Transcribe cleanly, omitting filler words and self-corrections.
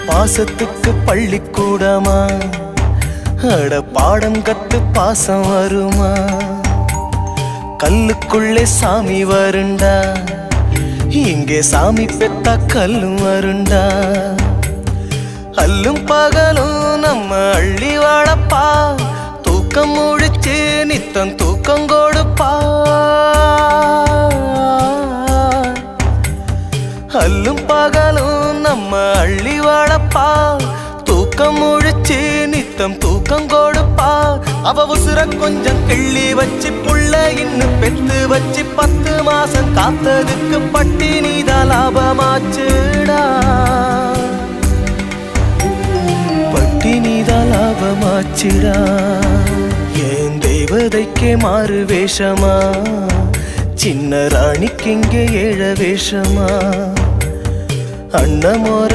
பாசத்துக்கு பள்ளிக்கூடமா, அட பாடம் கத்து பாசம் வருமா? கல்லுக்குள்ளே சாமி வருண்டா, இங்கே சாமி பெத்தா கல்லும் வருண்டா. அல்லும் பகலும் நம்ம அள்ளி வாழப்பா, தூக்கம் முடிச்சு நித்தம் தூக்கம் கொடுப்பா. அல்லும் பகலும் நம்ம அள்ளி வாழப்பா, தூக்கம் முழிச்சு நித்தம் தூக்கம் கொடுப்பா. அவ உசுர கொஞ்சம் கிள்ளி வச்சு புள்ள இன்னும் பெத்து வச்சு 10 மாசம் காத்ததுக்கு பட்டினிதான் லாபமாச்சுடா, பட்டினிதான் லாபமாச்சுடா. ஏன் தேவதைக்கே மாறு வேஷமா, சின்ன ராணிக்கு இங்கே ஏழ வேஷமா? அண்ணமோர